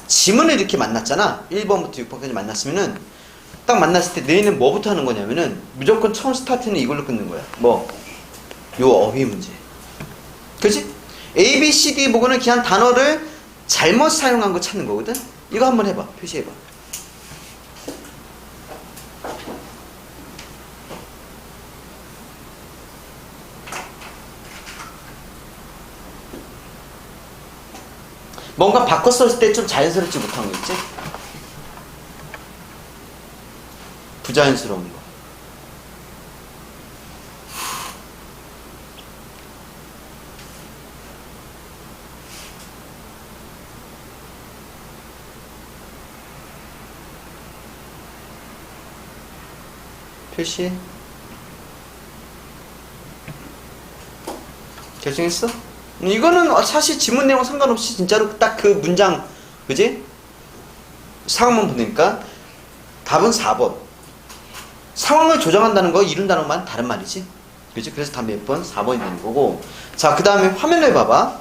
지문을 이렇게 만났잖아. 1번부터 6번까지 만났으면은 딱 만났을 때 너희는 뭐부터 하는 거냐면은 무조건 처음 스타트는 이걸로 끊는 거야. 뭐? 요 어휘 문제. 그치? A, B, C, D 보고는 그냥 단어를 잘못 사용한 거 찾는 거거든? 이거 한번 해봐. 표시해봐. 뭔가 바꿔 썼을 때 좀 자연스럽지 못한 거 있지? 부자연스러운 거. 표시. 결정했어? 이거는 사실 지문 내용 상관없이 진짜로 딱 그 문장, 그지? 상황만 보니까 답은 4번. 상황을 조정한다는 거 이룬다는 건 다른 말이지. 그지? 그래서 답 몇 번? 4번이 되는 거고. 자, 그 다음에 화면을 봐봐.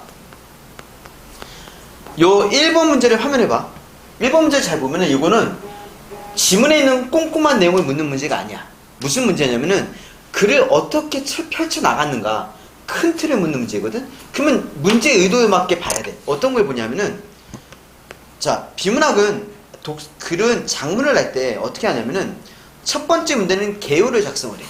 요 1번 문제를 화면에 봐. 1번 문제를 잘 보면은 이거는 지문에 있는 꼼꼼한 내용을 묻는 문제가 아니야. 무슨 문제냐면은 글을 어떻게 펼쳐 나갔는가 큰 틀을 묻는 문제거든. 그러면 문제 의도에 맞게 봐야 돼. 어떤 걸 보냐면은 자, 비문학은 글은 작문을 할 때 어떻게 하냐면은 첫 번째 문제는 개요를 작성을 해.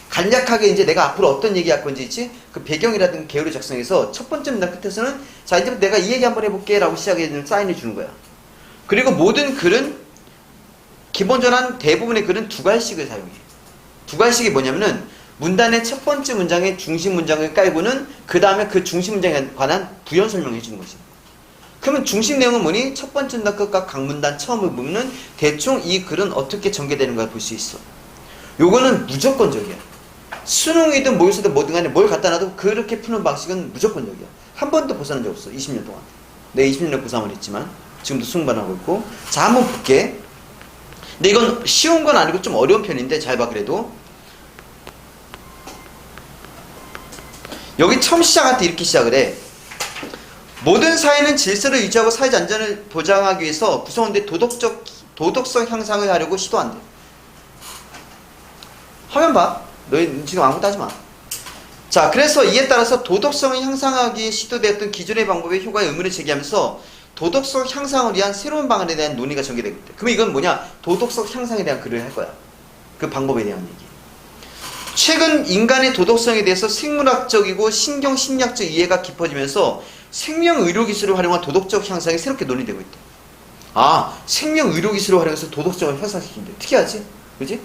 간략하게 이제 내가 앞으로 어떤 얘기 할 건지 있지? 그 배경이라든가 개요를 작성해서 첫 번째 문장 끝에서는 자, 이제부터 내가 이 얘기 한번 해볼게 라고 시작해 사인을 주는 거야. 그리고 모든 글은 기본적으로 한 대부분의 글은 두 갈씩을 사용해. 두 갈씩이 뭐냐면은 문단의 첫 번째 문장의 중심 문장을 깔고는 그 다음에 그 중심 문장에 관한 부연 설명을 해주는 거지. 그러면 중심 내용은 뭐니? 첫 번째 문단 끝과 각 문단 처음을 보면은 대충 이 글은 어떻게 전개되는 걸 볼 수 있어. 요거는 무조건적이야. 수능이든 모의고사든 뭐든 간에 뭘 갖다 놔도 그렇게 푸는 방식은 무조건적이야. 한 번도 벗어난 적 없어. 20년 동안. 내가 20년 고3을 했지만 지금도 수능반하고 있고. 자, 한번 볼게. 근데 이건 쉬운 건 아니고 좀 어려운 편인데 잘 봐. 그래도 여기 처음 시작할 때 이렇게 시작을 해. 모든 사회는 질서를 유지하고 사회적 안전을 보장하기 위해서 구성원들의 도덕성 향상을 하려고 시도한대. 화면 봐. 너희 지금 아무것도 하지 마. 자, 그래서 이에 따라서 도덕성을 향상하기 위해 시도되었던 기존의 방법의 효과에 의문을 제기하면서 도덕성 향상을 위한 새로운 방안에 대한 논의가 전개되겠대. 그럼 이건 뭐냐? 도덕성 향상에 대한 글을 할 거야. 그 방법에 대한 얘기. 최근 인간의 도덕성에 대해서 생물학적이고 신경심리학적 이해가 깊어지면서 생명의료기술을 활용한 도덕적 향상이 새롭게 논의되고 있대. 아, 생명의료기술을 활용해서 도덕성을 향상시킨대. 특이하지? 그지?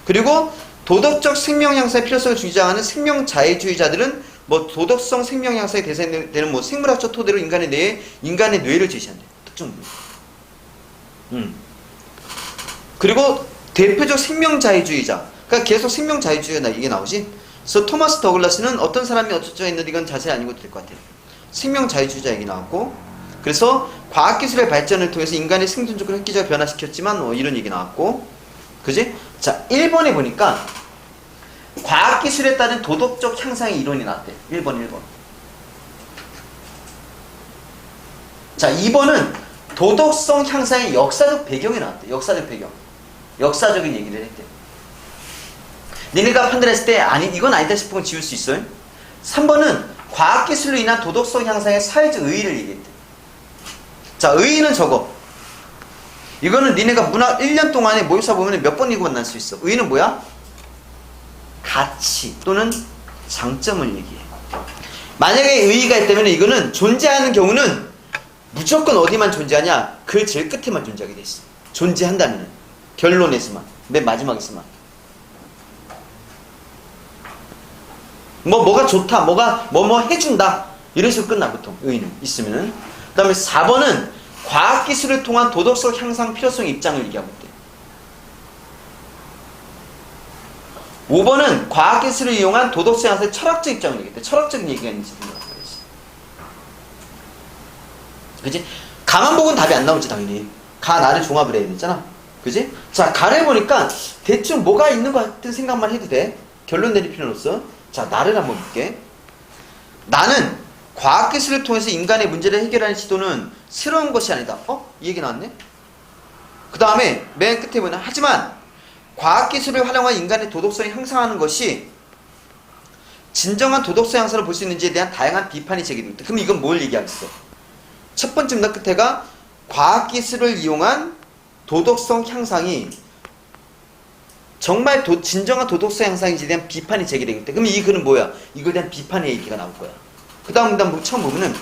그리고 도덕적 생명 향상의 필요성을 주장하는 생명자애주의자들은 뭐 도덕성 생명 향상의 대상되는 뭐 생물학적 토대로 인간의 뇌를 제시한대. 특정 뇌. 그리고 대표적 생명자애주의자. 그러니까 계속 생명자애주의가 이게 나오지. 그래서 토마스 더글라스는 어떤 사람이 어쩌고 했는데 이건 자세히 안 읽어도 될 것 같아요. 생명자애주의자 얘기 나왔고, 그래서 과학기술의 발전을 통해서 인간의 생존적으로 획기적으로 변화시켰지만 뭐 이런 얘기 나왔고, 그지? 자, 1번에 보니까 과학기술에 따른 도덕적 향상의 이론이 나왔대. 1번. 자, 2번은 도덕성 향상의 역사적 배경이 나왔대. 역사적 배경. 역사적인 얘기를 했대. 니네가 판단했을 때 아니 이건 아니다 싶으면 지울 수 있어요. 3번은 과학기술로 인한 도덕성 향상의 사회적 의의를 얘기했대. 자, 의의는 저거. 이거는 니네가 문학 1년 동안에 모의고사 보면 몇 번 이거 만날 수 있어. 의의는 뭐야? 가치 또는 장점을 얘기해. 만약에 의의가 있다면 이거는 존재하는 경우는 무조건 어디만 존재하냐? 그 제일 끝에만 존재하게 돼 있어. 존재한다면 결론에서만, 맨 마지막에서만. 뭐가 좋다, 뭐뭐 해준다 이런 식으로 끝나. 보통 의의는 있으면은. 그 다음에 4번은 과학기술을 통한 도덕성 향상 필요성 입장을 얘기하고 있대. 5번은 과학기술을 이용한 도덕성 향상의 철학적 입장을 얘기했대. 철학적인 얘기가 있는지 생각하고 있어. 그치? 가만 보고는 답이 안 나오지 당연히. 가, 나를 종합을 해야 되잖아. 그치? 자, 가를 보니까 대충 뭐가 있는 것 같은 생각만 해도 돼. 결론 내릴 필요는 없어. 자, 나를 한번 볼게. 나는 과학기술을 통해서 인간의 문제를 해결하는 시도는 새로운 것이 아니다. 이 얘기 나왔네? 그 다음에 맨 끝에 보면 하지만 과학기술을 활용한 인간의 도덕성이 향상하는 것이 진정한 도덕성 향상을 볼 수 있는지에 대한 다양한 비판이 제기되고 있다. 그럼 이건 뭘 얘기하겠어? 첫 번째 문단 끝에가 과학기술을 이용한 도덕성 향상이 정말 진정한 도덕성 향상인지에 대한 비판이 제기되고 있다. 그럼 이 글은 뭐야? 이거에 대한 비판의 얘기가 나올 거야. 그 다음 문단 처음 보면은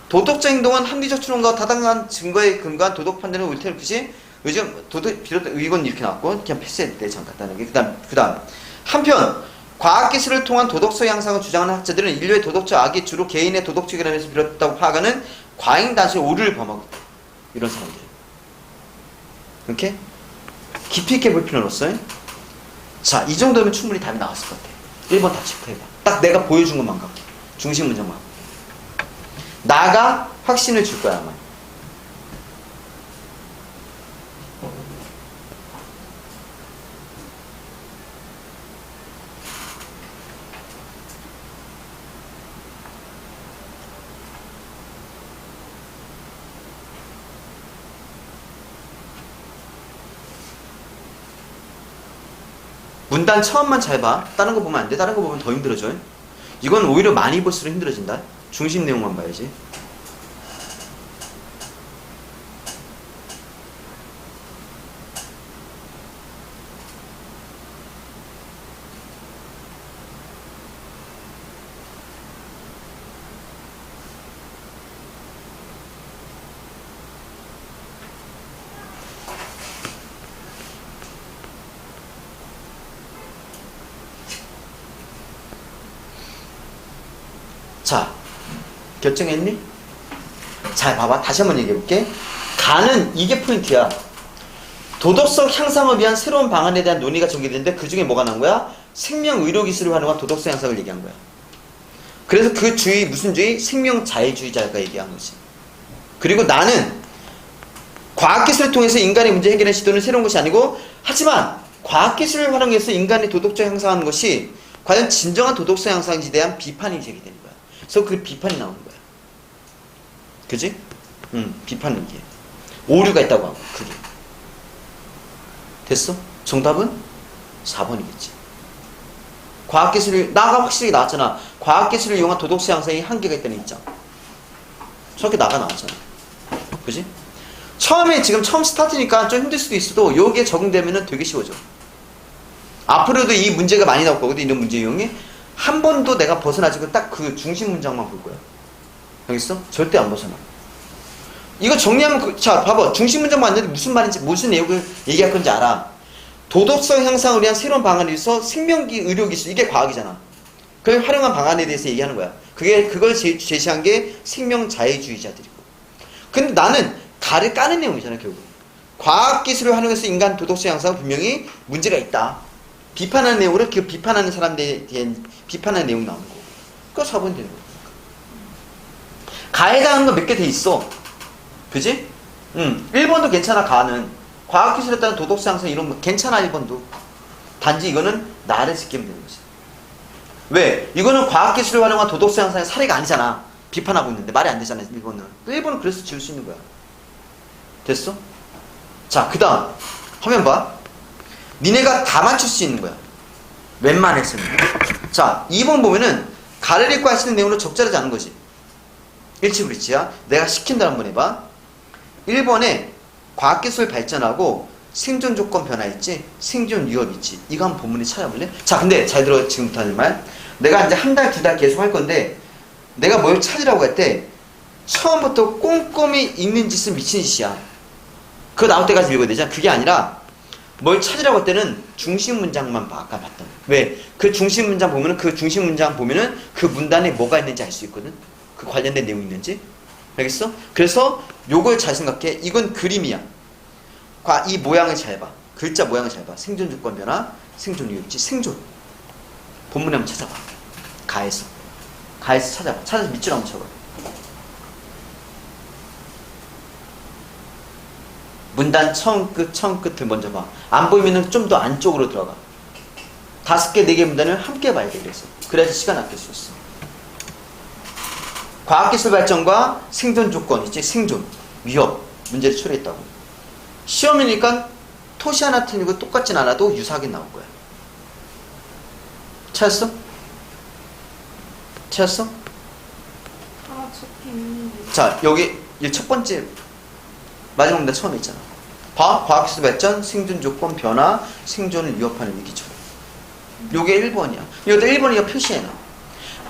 도덕적 행동은 합리적 추론과 타당한 증거에 근거한 도덕 판단을 옳다는 것이 요즘 도덕 비롯 의건 이렇게 나왔고 그냥 패스해도 돼. 참 간단하게. 그 다음 한편 과학기술을 통한 도덕성 향상을 주장하는 학자들은 인류의 도덕적 악이 주로 개인의 도덕적 결함에서 비롯됐다고 파악하는 과잉 다수의 오류를 범하고 있다. 이런 사람들. 이렇게 깊이 있게 볼 필요는 없어요. 자, 이 정도면 충분히 답이 나왔을 것 같아. 1번 다 체크해봐. 딱 내가 보여준 것만 갖고 중심 문장만 갖고 나가 확신을 줄 거야 아마. 문단 처음만 잘 봐. 다른 거 보면 안 돼. 다른 거 보면 더 힘들어져. 이건 오히려 많이 볼수록 힘들어진다. 중심 내용만 봐야지. 자, 결정했니? 잘 봐봐. 다시 한번 얘기해볼게. 가는 이게 포인트야. 도덕성 향상을 위한 새로운 방안에 대한 논의가 전개되는데 그 중에 뭐가 나온 거야? 생명 의료 기술을 활용한 도덕성 향상을 얘기한 거야. 그래서 그 주의 무슨 주의? 생명 자유주의자가 얘기한 거지. 그리고 나는 과학기술을 통해서 인간의 문제 해결의 시도는 새로운 것이 아니고 하지만 과학기술을 활용해서 인간의 도덕적 향상하는 것이 과연 진정한 도덕성 향상인지에 대한 비판이 제기되는 거야. 그래서 그 비판이 나오는 거야. 그지? 비판은 이게. 오류가 있다고 하고, 그게. 됐어? 정답은 4번이겠지. 과학기술을, 나가 확실히 나왔잖아. 과학기술을 이용한 도덕성 향상에 한계가 있다는 입장. 저렇게 나왔잖아. 그지? 처음에, 지금 처음 스타트니까 좀 힘들 수도 있어도 여기에 적응되면 되게 쉬워져. 앞으로도 이 문제가 많이 나올 거거든, 이런 문제 유형이. 한 번도 내가 벗어나지고 딱 그 중심 문장만 볼 거야. 알겠어? 절대 안 벗어나. 이거 정리하면, 자, 봐봐. 중심 문장 봤는데 무슨 말인지, 무슨 내용을 얘기할 건지 알아. 도덕성 향상을 위한 새로운 방안에 의해서 생명기 의료기술, 이게 과학이잖아. 그걸 활용한 방안에 대해서 얘기하는 거야. 그걸 제시한 게 생명자유주의자들이고. 근데 나는 가를 까는 내용이잖아, 결국. 과학기술을 활용해서 인간 도덕성 향상은 분명히 문제가 있다. 비판하는 내용으로 그 비판하는 사람들에 대한 비판하는 내용 나오는 거. 그거 4번 되는 거야. 가에 해당하는 거 몇 개 돼 있어. 그지? 1번도 괜찮아, 가는. 과학기술에 따른 도덕성 향상 이런 거 괜찮아, 1번도. 단지 이거는 나를 지키면 되는 거지. 왜? 이거는 과학기술을 활용한 도덕성 향상의 사례가 아니잖아. 비판하고 있는데 말이 안 되잖아, 1번은. 1번은 그래서 지울 수 있는 거야. 됐어? 자, 그 다음 화면 봐. 니네가 다 맞출 수 있는 거야. 웬만해서는. 자, 2번 보면은 가를 읽고 하시는 내용으로 적절하지 않은 거지. 일치불이치야. 내가 시킨다 한번 해봐. 1번에 과학기술 발전하고 생존 조건 변화 있지? 생존 위협 있지? 이거 한번 본문에 찾아볼래? 자, 근데 잘 들어, 지금부터 하는 말. 내가 이제 한 달, 두 달 계속 할 건데 내가 뭘 찾으라고 할 때 처음부터 꼼꼼히 읽는 짓은 미친 짓이야. 그거 나올 때까지 읽어야 되잖아. 그게 아니라 뭘 찾으라고 할 때는 중심 문장만 봐. 아까 봤던. 왜? 그 중심 문장 보면은 그 중심 문장 보면은 그 문단에 뭐가 있는지 알 수 있거든. 그 관련된 내용이 있는지. 알겠어? 그래서 요걸 잘 생각해. 이건 그림이야. 이 모양을 잘 봐. 글자 모양을 잘 봐. 생존 조건 변화, 생존 위협지, 생존. 본문에 한번 찾아봐. 가에서 찾아봐. 찾아서 밑줄 한번 쳐봐. 문단 처음 끝을 먼저 봐. 안 보이면은 좀 더 안쪽으로 들어가. 5개, 4개 문단을 함께 봐야 돼. 그래야지 시간 아낄 수 있어. 과학기술 발전과 생존 조건, 이제 생존, 위협 문제를 처리했다고. 시험이니까 토시 하나 틀리고 똑같진 않아도 유사하게 나올 거야. 찾았어? 찾았어? 적혀있는데. 자, 여기 첫 번째 마지막 문제 처음에 있잖아. 봐, 과학기술 발전, 생존 조건 변화, 생존을 위협하는 위기죠. 요게 1번이야. 이것도 1번이가 표시해놔.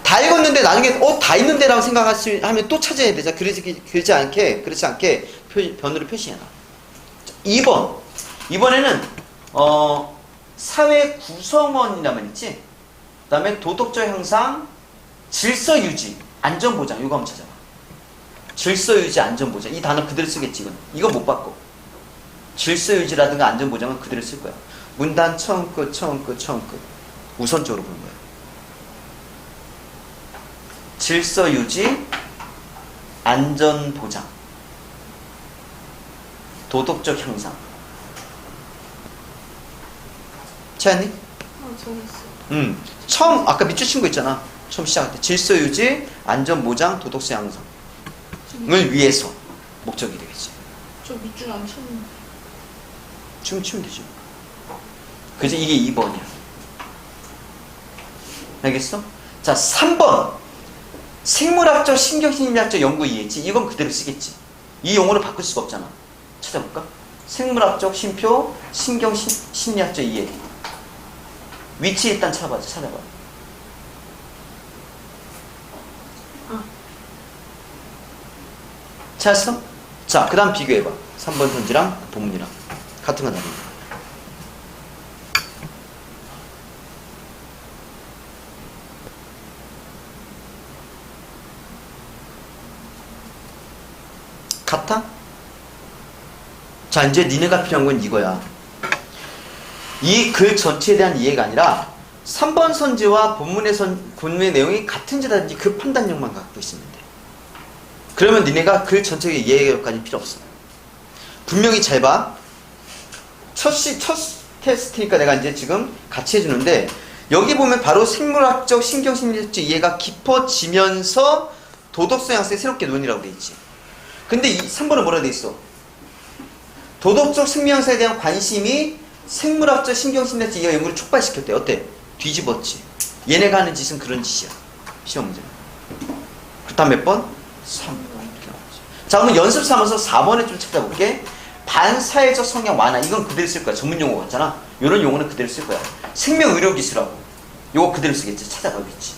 다 읽었는데 나중에 다 있는데 라고 생각하면 또 찾아야 되자. 그렇지 않게 변으로 표시해놔. 2번. 이번에는 사회 구성원이라면 있지. 그 다음에 도덕적 향상, 질서 유지, 안전 보장. 이거 한번 찾아봐. 질서 유지, 안전 보장. 이 단어 그대로 쓰겠지. 이거 못 바꿔. 질서 유지라든가 안전 보장은 그대로 쓸 거야. 문단 처음 끝. 우선적으로 보는 거야. 질서 유지, 안전 보장, 도덕적 향상. 채연이? 적었어. 처음 아까 밑줄 친 거 있잖아. 처음 시작할 때 질서 유지, 안전 보장, 도덕적 향상을 위해서 목적이 되겠지. 저 밑줄 안 쳤는데. 치면 되지. 그지? 이게 2번이야. 알겠어? 자, 3번. 생물학적, 신경심리학적 연구 이해지. 이건 그대로 쓰겠지. 이 용어를 바꿀 수가 없잖아. 찾아볼까? 생물학적, 심표, 신경심리학적 이해. 위치 일단 찾아봐. 찾았어? 자, 그 다음 비교해봐. 3번 선지랑 본문이랑. 같은 건 아니야. 같아? 자, 이제 니네가 필요한 건 이거야. 이 글 전체에 대한 이해가 아니라 3번 선지와 본문의 내용이 같은지 다른지 그 판단력만 갖고 있으면 돼. 그러면 니네가 글 전체의 이해까지 필요 없어. 분명히 잘 봐. 첫 테스트니까 내가 이제 지금 같이 해주는데, 여기 보면 바로 생물학적, 신경심리적 이해가 깊어지면서 도덕성 향상에 새롭게 논의라고 돼 있지. 근데 이 3번은 뭐라 돼 있어? 도덕적 생명사에 대한 관심이 생물학적, 신경심리적 이해 연구를 촉발시켰대. 어때? 뒤집었지. 얘네가 하는 짓은 그런 짓이야. 시험 문제. 그 다음 몇 번? 3번. 자, 그러면 연습 삼아서 4번에 좀 찾아볼게. 반사회적 성향 완화. 이건 그대로 쓸 거야. 전문 용어 같잖아. 이런 용어는 그대로 쓸 거야. 생명의료기술하고. 이거 그대로 쓰겠지. 찾아봐야겠지.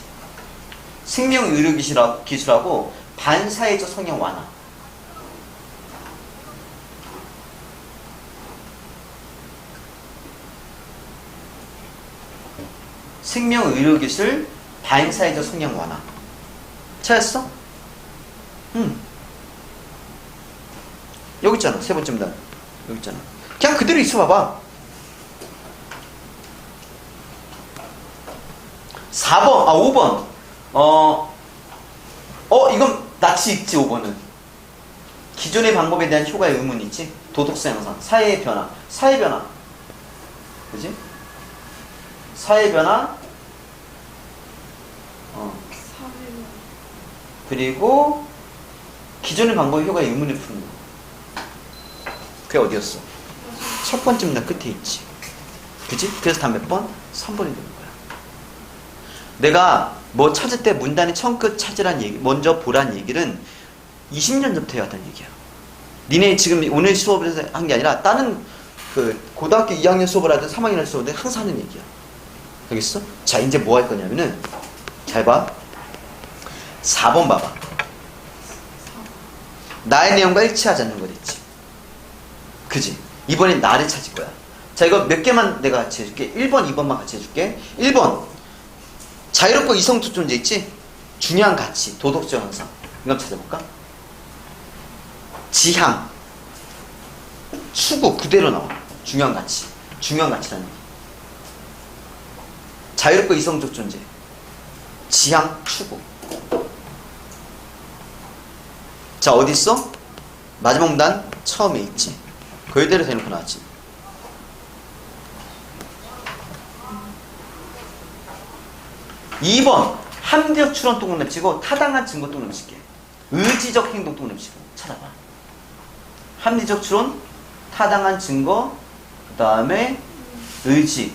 생명의료기술하고 반사회적 성향 완화. 생명의료기술 반사회적 성향 완화. 찾았어? 여기 있잖아. 세 번째 문단. 여기 있잖아. 그냥 그대로 있어 봐봐. 4번, 5번. 이건 낯이 있지, 5번은. 기존의 방법에 대한 효과의 의문이 있지. 도덕성 향상, 사회의 변화. 사회 변화. 그지? 사회 변화. 그리고 기존의 방법의 효과의 의문을 푸는 거. 그게 어디였어? 첫 번째 문단 끝에 있지. 그지? 그래서 다음 몇 번? 3번이 되는 거야. 내가 뭐 찾을 때 문단의 처음 끝 찾으란 얘기, 먼저 보란 얘기는 20년 전부터 해왔다는 얘기야. 니네 지금 오늘 수업에서 한 게 아니라 다른 그 고등학교 2학년 수업을 하든 3학년 수업을 하든 항상 하는 얘기야. 알겠어? 자, 이제 뭐 할 거냐면은 잘 봐. 4번 봐봐. 나의 내용과 일치하지 않는 거 됐지. 그지? 이번엔 나를 찾을 거야. 자, 이거 몇 개만 내가 같이 해줄게. 1번, 2번만 같이 해줄게. 1번. 자유롭고 이성적 존재 있지? 중요한 가치, 도덕적 향상. 이거 한번 찾아볼까? 지향. 추구, 그대로 나와. 중요한 가치. 중요한 가치라는 얘기. 자유롭고 이성적 존재. 지향, 추구. 자, 어디 있어? 마지막 문단 처음에 있지. 그대로 대놓고 나왔지. 2번 합리적 추론 또 넘치고 타당한 증거 또 넘치게. 의지적 행동 또 넘치고 찾아봐. 합리적 추론, 타당한 증거, 그 다음에 의지.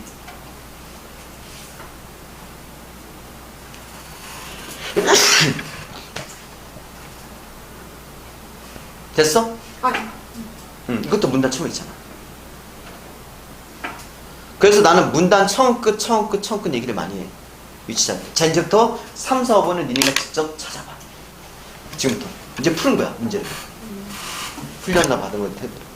됐어? 아니. 이것도 문단 처음에 있잖아. 그래서 나는 문단 처음 끝 얘기를 많이 해. 위치 잡기. 자, 이제부터 3, 4, 5번은 니네가 직접 찾아봐. 지금부터. 이제 푸는 거야, 문제를. 훈련나 받은 건 태도.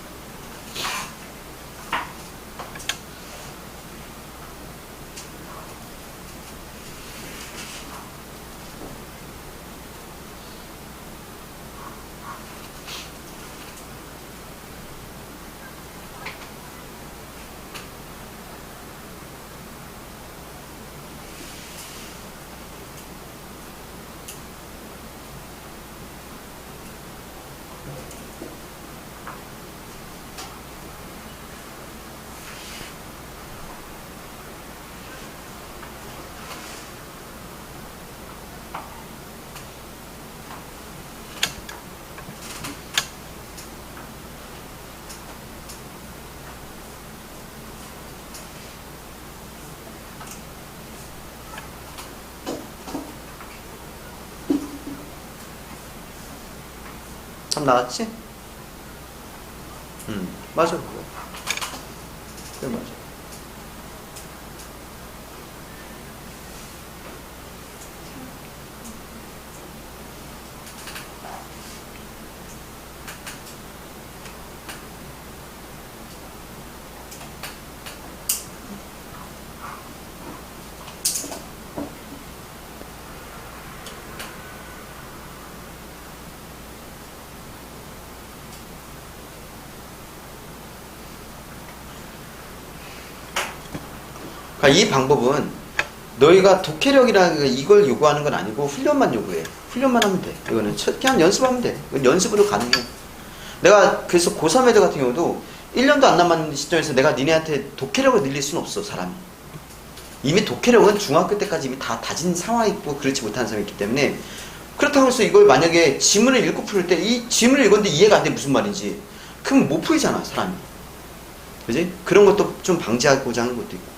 참 나왔지? 맞아. 그래, 맞아. 그러니까 이 방법은 너희가 독해력이라는 거 이걸 요구하는 건 아니고 훈련만 요구해. 훈련만 하면 돼. 이거는 그냥 연습하면 돼. 이건 연습으로 가능해. 내가 그래서 고3 애들 같은 경우도 1년도 안 남았는 시점에서 내가 니네한테 독해력을 늘릴 수는 없어, 사람이. 이미 독해력은 중학교 때까지 이미 다 다진 상황이 있고 그렇지 못하는 사람이 있기 때문에 그렇다고 해서 이걸 만약에 지문을 읽고 풀 때 이 지문을 읽었는데 이해가 안 돼 무슨 말인지 그럼 못 풀잖아, 사람이. 그지? 그런 것도 좀 방지하고자 하는 것도 있고.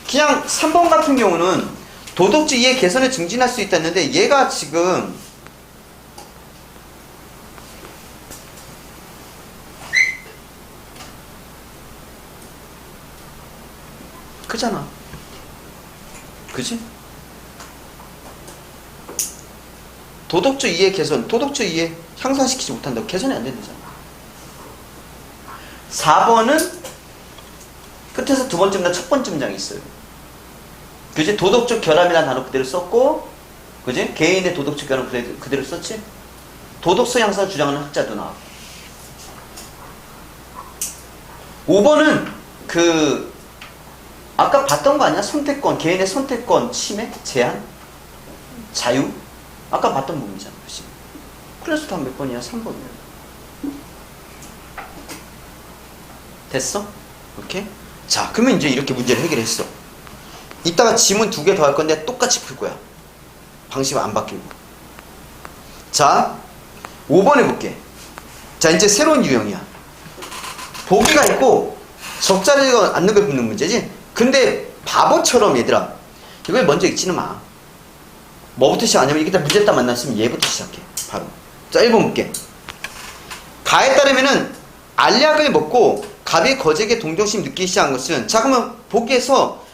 그냥 3번 같은 경우는 도덕적 이해 개선을 증진할 수 있다 했는데 얘가 지금 크잖아. 그지? 도덕적 이해 개선, 도덕적 이해 향상시키지 못한다고 개선이 안 된다잖아. 4번은 끝에서 두 번째 문장, 첫 번째 문장이 있어요. 그지? 도덕적 결함이라는 단어 그대로 썼고, 그지? 개인의 도덕적 결함 그대로 썼지? 도덕성 향상을 주장하는 학자도 나왔고. 5번은 아까 봤던 거 아니야? 선택권, 개인의 선택권, 침해, 제한, 자유? 아까 봤던 부분이잖아. 그치? 그래서 다 몇 번이야? 3번이야. 됐어? 오케이? 자, 그러면 이제 이렇게 문제를 해결했어. 이따가 지문 2개 더 할 건데 똑같이 풀 거야. 방식 안 바뀌고. 자, 5번 해볼게. 자, 이제 새로운 유형이야. 보기가 있고 적자리가 않는 걸 묻는 문제지? 근데 바보처럼 얘들아, 이걸 먼저 읽지는 마. 뭐부터 시작하냐면 이게 다 문제 딱 만났으면 얘부터 시작해. 바로. 자, 1번 볼게. 가에 따르면은 알약을 먹고 갑이 거제에게 동정심 느끼기 시작한 것은, 자, 그러면 보기에서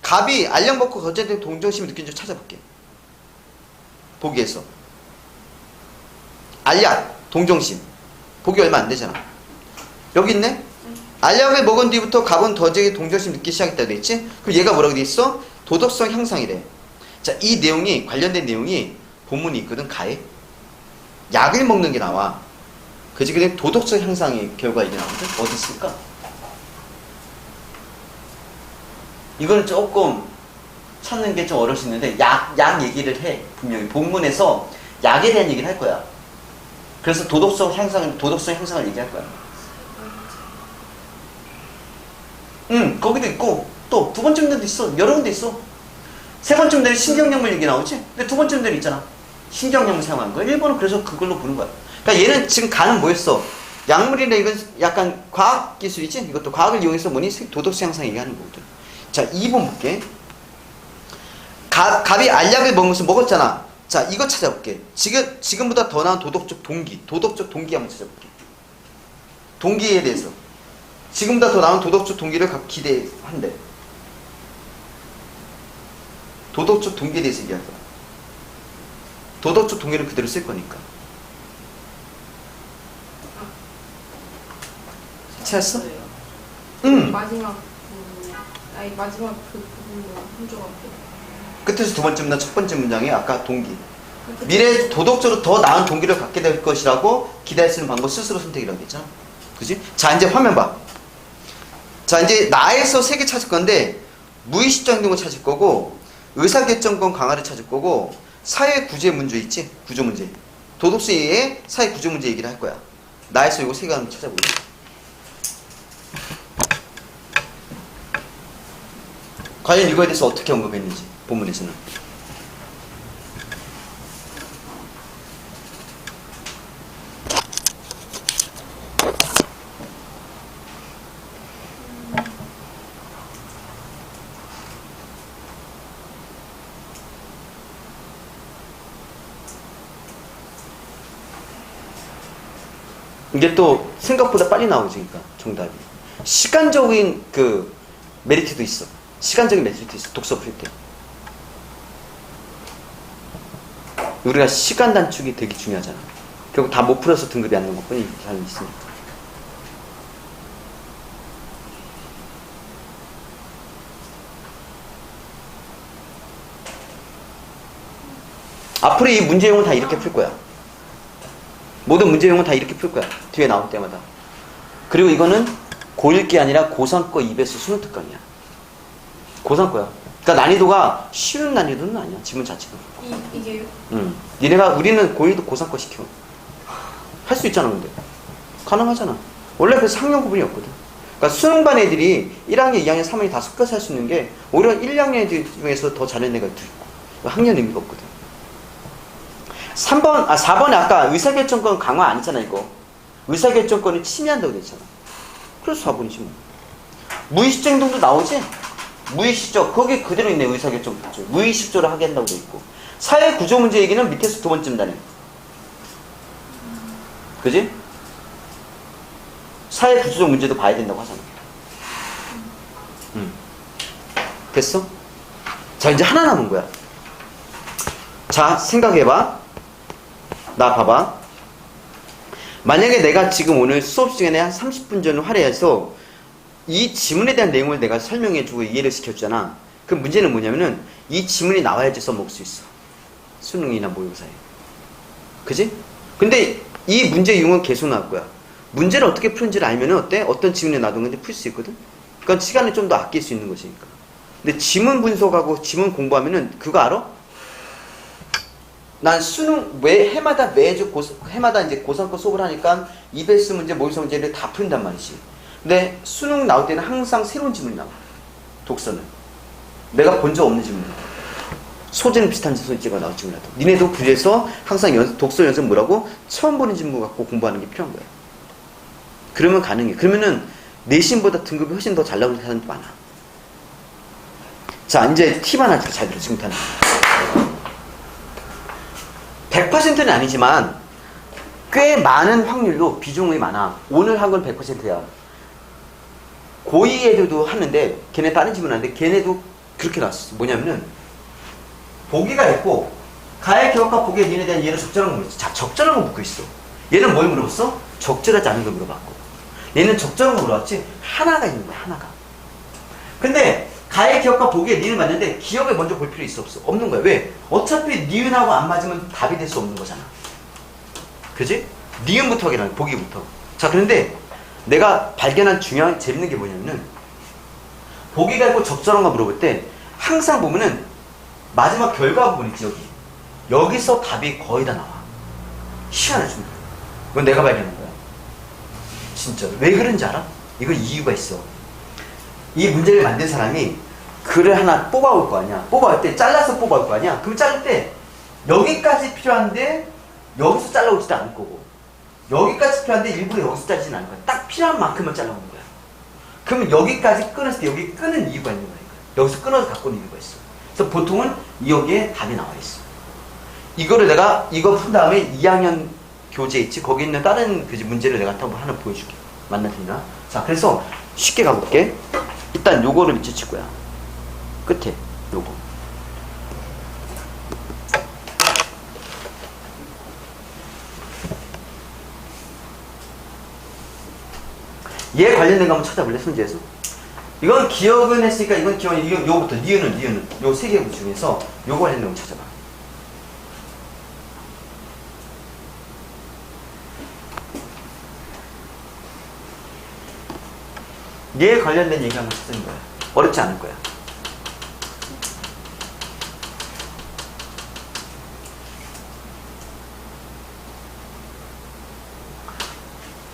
갑이 알약 먹고 거제에게 동정심을 느낀 줄 찾아볼게. 보기에서 알약, 동정심. 보기 얼마 안 되잖아. 여기 있네? 알약을 먹은 뒤부터 갑은 거제에게 동정심 느끼기 시작했다고 돼있지? 그럼 얘가 뭐라고 돼있어? 도덕성 향상이래. 자, 이 내용이, 관련된 내용이 본문이 있거든, 가에. 약을 먹는 게 나와. 그지? 그냥 도덕적 향상의 결과 이게 나오거든? 어디 있을까? 이거는 조금 찾는 게 좀 어려울 수 있는데, 약 얘기를 해. 분명히. 본문에서 약에 대한 얘기를 할 거야. 그래서 도덕성 향상을 얘기할 거야. 거기도 있고, 또 두 번째 문제도 있어. 여러 군데 있어. 세 번째 문제는 신경약물 얘기 나오지? 근데 두 번째 문제는 있잖아. 신경약물 사용하는 거. 1번은 그래서 그걸로 보는 거야. 그러니까 얘는 지금 가는 뭐였어? 약물이나 이건 약간 과학 기술이지? 이것도 과학을 이용해서 뭐니? 도덕성 향상 얘기하는 거거든. 자, 2번 볼게. 갑이 알약을 먹으면서 먹었잖아. 자, 이거 찾아볼게. 지금보다 더 나은 도덕적 동기 한번 찾아볼게. 동기에 대해서. 지금보다 더 나은 도덕적 동기를 기대한대. 도덕적 동기에 대해서 얘기할 거야. 도덕적 동기는 그대로 쓸 거니까. 찾았어? 응. 마지막 그 부분으로 한 조각. 끝에서 두 번째 문장, 첫 번째 문장에 아까 동기. 미래에 도덕적으로 더 나은 동기를 갖게 될 것이라고 기대할 수 있는 방법 스스로 선택이라고 했잖아. 그지? 자, 이제 화면 봐. 자, 이제 나에서 3개 찾을 건데, 무의식적 행동을 찾을 거고, 의사결정권 강화를 찾을 거고, 사회 구제 문제 있지? 구조 문제. 도덕성의 사회 구조 문제 얘기를 할 거야. 나에서 이거 3개 한번 찾아보자. 과연 이거에 대해서 어떻게 언급했는지, 본문에서는. 이게 또 생각보다 빨리 나오지, 그러니까 정답이. 시간적인 그 메리트도 있어. 시간적인 메리트도 있어. 독서 풀 때. 우리가 시간 단축이 되게 중요하잖아. 결국 다 못 풀어서 등급이 안 나온 것뿐이 잘 있으니까. 앞으로 이 문제용은 다 이렇게 풀 거야. 모든 문제용은 다 이렇게 풀 거야. 뒤에 나올 때마다. 그리고 이거는 고1기 아니라 고3 거 입에서 수능 특강이야. 고3 거야. 그러니까 난이도가 쉬운 난이도는 아니야. 지문 자체가. 이게요? 응. 우리는 고1도 고3 거 시켜. 할 수 있잖아, 근데. 가능하잖아. 원래 그래서 학년 구분이 없거든. 그러니까 수능반 애들이 1학년, 2학년, 3학년 다 섞여서 할 수 있는 게 오히려 1, 2학년 애들 중에서 더 잘하는 애가 있고 학년 의미가 없거든. 4번에 아까 의사결정권 강화 안 했잖아, 이거. 의사결정권을 침해한다고 그랬잖아. 그래서 4번이지 뭐. 무의식적 행동도 나오지? 무의식적. 거기 그대로 있네, 의사결정권. 무의식적으로 하게 한다고 돼 있고. 사회 구조 문제 얘기는 밑에서 두 번째 문단에. 그지? 사회 구조적 문제도 봐야 된다고 하잖아. 됐어? 자, 이제 하나 남은 거야. 자, 생각해봐. 나 봐봐. 만약에 내가 지금 오늘 수업 시간에 한 30분 전을 할애해서 이 지문에 대한 내용을 내가 설명해주고 이해를 시켜주잖아. 그 문제는 뭐냐면은 이 지문이 나와야지 써먹을 수 있어. 수능이나 모의고사에. 그지? 근데 이 문제 유형은 계속 나올 거야. 문제를 어떻게 푸는지를 알면은 어때? 어떤 지문에 놔둔 건지 풀 수 있거든? 그러니까 시간을 좀 더 아낄 수 있는 것이니까. 근데 지문 분석하고 지문 공부하면은 그거 알아? 난 수능 해마다 해마다 이제 고3 거 수업을 하니까 EBS 문제, 모의고사 문제를 다 푼단 말이지. 근데 수능 나올 때는 항상 새로운 지문이 나와. 독서는. 내가 본 적 없는 지문이 나와. 소재는 비슷한 소재가 나올 지문이라도. 니네도 그래서 항상 독서 연습 뭐라고? 처음 보는 지문 갖고 공부하는 게 필요한 거야. 그러면 가능해. 그러면은 내신보다 등급이 훨씬 더 잘 나오는 사람도 많아. 자, 이제 팁 하나 잘 들어. 지금부터는. 100%는 아니지만 꽤 많은 확률로 비중이 많아. 오늘 한 건 100%야. 고2 애들도 하는데 걔네 다른 집은 하는데 걔네도 그렇게 나왔어. 뭐냐면은 보기가 있고 가의 기억과 보기에 니에 대한 얘는 적절한 거 물었어. 자, 적절한 거 묻고 있어. 얘는 뭘 물어봤어? 적절하지 않은 걸 물어봤고 얘는 적절한 거 물어봤지 하나가 있는 거야. 하나가. 근데 가의 기억과 보기에 니을 맞는데 기억을 먼저 볼 필요 있어 없어? 없는 거야. 왜? 어차피 니은하고 안 맞으면 답이 될 수 없는 거잖아. 그지? 니은부터 하게 나는 보기부터. 자, 그런데 내가 발견한 중요한 재밌는 게 뭐냐면은 보기가 있고 적절한 거 물어볼 때 항상 보면은 마지막 결과 부분 있지 여기. 여기서 답이 거의 다 나와. 희한하지. 이건 내가 발견한 거야. 진짜로. 왜 그런지 알아? 이거 이유가 있어. 이 문제를 만든 사람이 글을 하나 뽑아올 거 아니야. 뽑아올 때 잘라서 뽑아올 거 아니야. 그럼 자를 때 여기까지 필요한데 여기서 잘라오지도 않을 거고, 여기까지 필요한데 일부러 여기서 자르진 않을 거야. 딱 필요한 만큼만 잘라오는 거야. 그러면 여기까지 끊었을 때 여기 끄는 이유가 있는 거니까. 여기서 끊어서 갖고 오는 이유가 있어. 그래서 보통은 여기에 답이 나와 있어. 이거를 내가 이거 푼 다음에 2학년 교재 있지? 거기 있는 다른 그 문제를 내가 한번 하나 보여줄게. 만나드리나? 자, 그래서 쉽게 가볼게. 일단 요거를 밑에 칠 거야. 끝에 요거. 얘 관련된 거 한번 찾아볼래? 문제에서. 이건 기억은 했으니까 이건 기억은 요거부터 니은은 요 세 개 중에서 요거 관련된 거 찾아봐. 얘 관련된 얘기 한번 쓰는 거야. 어렵지 않을 거야.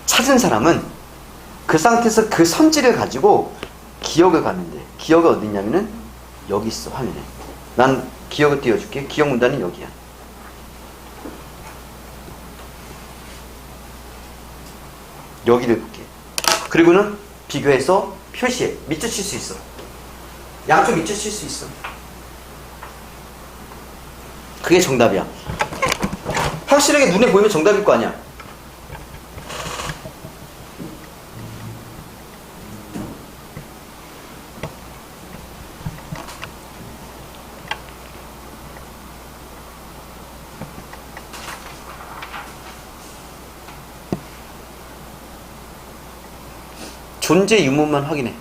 찾은 사람은 그 상태에서 그 선지를 가지고 기억을 가면 돼. 기억이 어디 있냐면은 여기 있어, 화면에. 난 기억을 띄워줄게. 기억 문단은 여기야. 여기를 볼게. 그리고는 비교해서 표시해. 밑줄 칠 수 있어. 양쪽 밑줄 칠 수 있어. 그게 정답이야. 확실하게 눈에 보이면 정답일 거 아니야. 존재 유무만 확인해.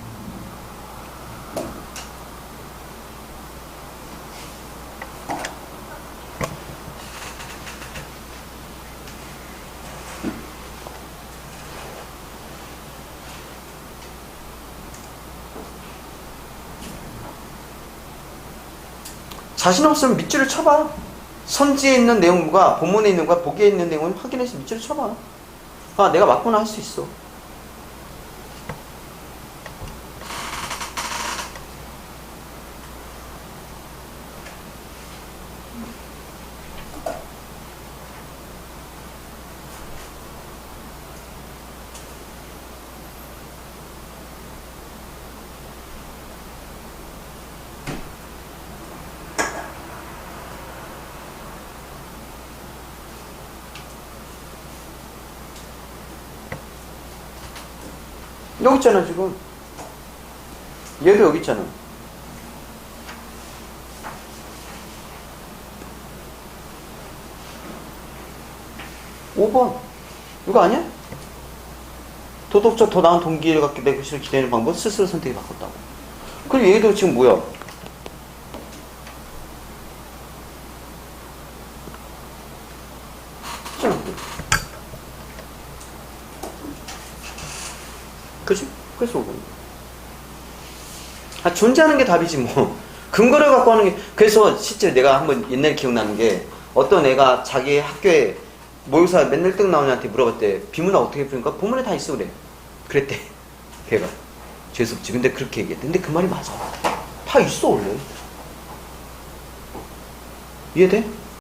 자신 없으면 밑줄을 쳐봐. 선지에 있는 내용과 본문에 있는 거와 보기에 있는 내용을 확인해서 밑줄을 쳐봐. 아, 내가 맞구나 할 수 있어. 여기 있잖아, 지금. 얘도 여기 있잖아. (5번) 이거 아니야? 도덕적 더 나은 동기를 갖게 내 것을 기대하는 방법 스스로 선택해 바꿨다고. 그리고 얘도 지금 뭐야? 그치? 그래서 5번. 아, 존재하는 게 답이지 뭐. 근거를 갖고 하는 게. 그래서 실제 내가 한번 옛날에 기억나는 게, 어떤 애가 자기 학교에 모의고사 맨날 1등 나온 애한테 물어봤대. 비문학 어떻게 푸니까 본문에 다 있어 그래. 그랬대. 걔가. 죄송지. 근데 그렇게 얘기했대. 근데 그 말이 맞아. 다 있어 원래. 이해돼?